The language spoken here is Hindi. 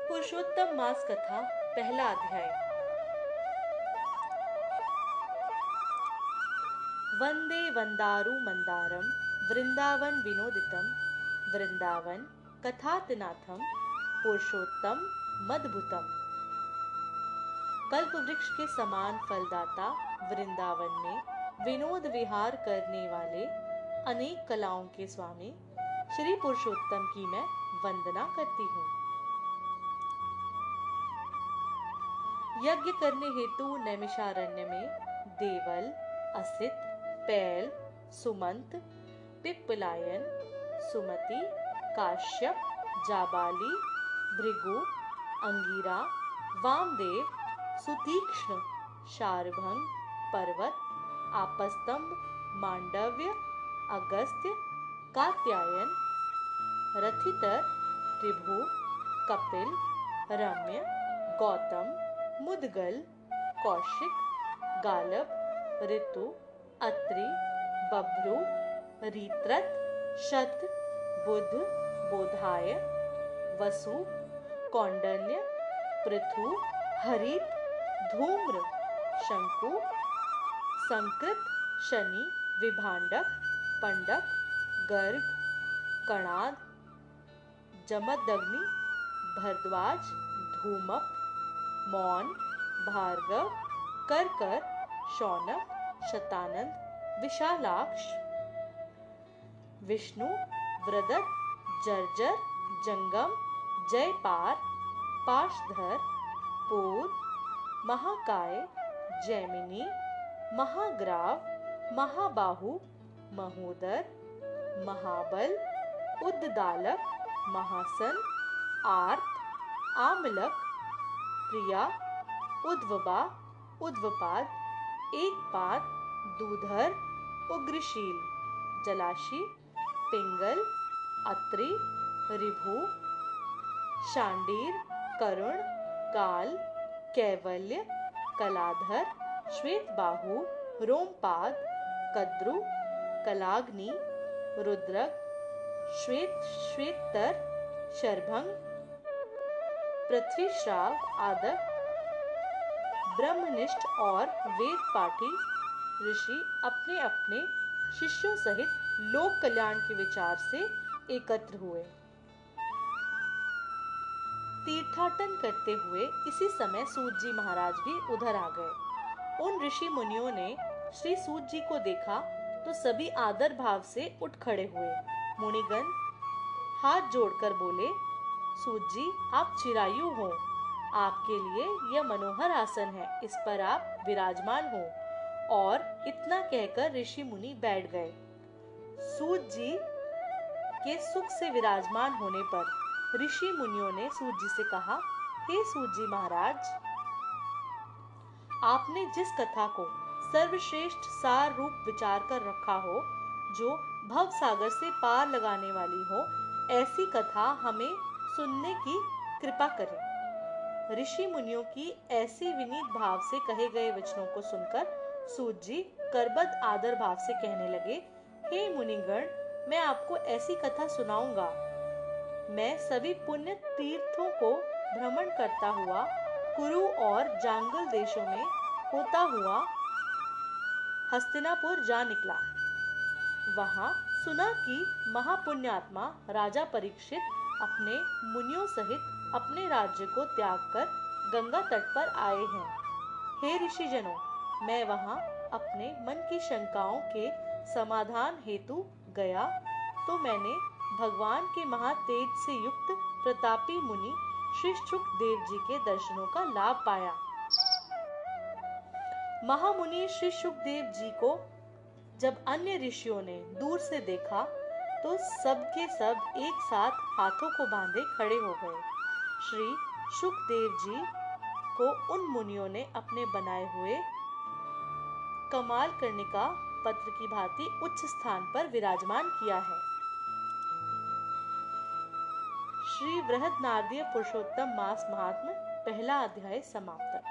पुरुषोत्तम मास कथा पहला अध्याय। वंदे वंदारु मंदारम वृंदावन विनोदितम वृंदावन कथातिनाथम पुरुषोत्तम मद्भुतम। कल्प वृक्ष के समान फलदाता वृंदावन में विनोद विहार करने वाले अनेक कलाओं के स्वामी श्री पुरुषोत्तम की मैं वंदना करती हूँ। यज्ञ करने हेतु नैमिषारण्य में देवल, असित, पैल, सुमंत, पिप्पलायन, सुमति, काश्यप, जाबाली, भृगु, अंगिरा, वामदेव, सुतीक्ष्ण, शारभंग, पर्वत, आपस्तंभ, मांडव्य, अगस्त्य, कात्यायन, रथितर, ऋभु, कपिल, रम्य, गौतम, मुदगल, कौशिक, गालब, ऋतु, अत्रि, बभ्रु, रीत्रत, शत, बुध, बोधाय, वसु, कौंडन्य, पृथु, हरित, धूम्र, शंकु, संकृत, शनि, विभांडक, पंडक, गर्ग, कणाद, जमदग्नि, भरद्वाज, धूमप, मौन, भार्गव, करकर, शौनक, शतानंद, विशालाक्ष, विष्णु, वृदत, जर्जर, जंगम, जयपार, पाशधर, पूर, महाकाय, जैमिनी, महाग्राव, महाबाहु, महोदर, महाबल, उद्दालक, महासन, आर्त, आमलक, प्रिया, उद्वबा, उद्वपाद, एकपाद, दूधर, उग्रशील, जलाशी, पिंगल, अत्रि, ऋभु, शांडीर, करुण, काल, कैवल्य, कलाधर, श्वेतबाहु, रोमपाद, कद्रु, कलाग्नि, रुद्रक, श्वेतर, शरभंग, पृथ्वीश्राव आदक, ब्रह्मनिष्ठ और वेद पाठी ऋषि अपने अपने शिष्यों सहित लोक कल्याण के विचार से एकत्र हुए। तीर्थाटन करते हुए इसी समय सूत जी महाराज भी उधर आ गए। उन ऋषि मुनियों ने श्री सूत जी को देखा तो सभी आदर भाव से उठ खड़े हुए। मुनिगण हाथ जोड़कर बोले, सूत जी आप चिरायु हो, आपके लिए यह मनोहर आसन है, इस पर आप विराजमान हो। और इतना कहकर ऋषि मुनि बैठ गए। सूत जी के सुख से विराजमान होने पर ऋषि मुनियों ने सूत जी से कहा, हे सूत जी महाराज, आपने जिस कथा को सर्वश्रेष्ठ सार रूप विचार कर रखा हो, जो भव सागर से पार लगाने वाली हो, ऐसी कथा हमें सुनने की कृपा करें। ऋषि मुनियों की ऐसी विनीत भाव से कहे गए वचनों को सुनकर सूत जी करबद्ध आदर भाव से कहने लगे, हे मुनिगण, मैं आपको ऐसी कथा सुनाऊंगा। मैं सभी पुण्य तीर्थों को भ्रमण करता हुआ कुरु और जांगल देशों में होता हुआ हस्तिनापुर जा निकला। वहां सुना कि महापुण्यात्मा राजा परीक्षित अपने मुनियों सहित अपने राज्य को त्याग कर गंगा तट पर आए हैं। हे ऋषिजनों, मैं वहां अपने मन की शंकाओं के समाधान हेतु गया तो मैंने भगवान के महातेज से युक्त प्रतापी मुनि श्री शुकदेव जी के दर्शनों का लाभ पाया। महामुनि श्री शुकदेव जी को जब अन्य ऋषियों ने दूर से देखा तो सबके सब एक साथ हाथों को बांधे खड़े हो गए। श्री शुकदेव जी को उन मुनियों ने अपने बनाए हुए कमाल कर्णिका पत्र की भांति उच्च स्थान पर विराजमान किया है। श्री बृहद नारदीय पुरुषोत्तम मास महात्म्य पहला अध्याय समाप्त।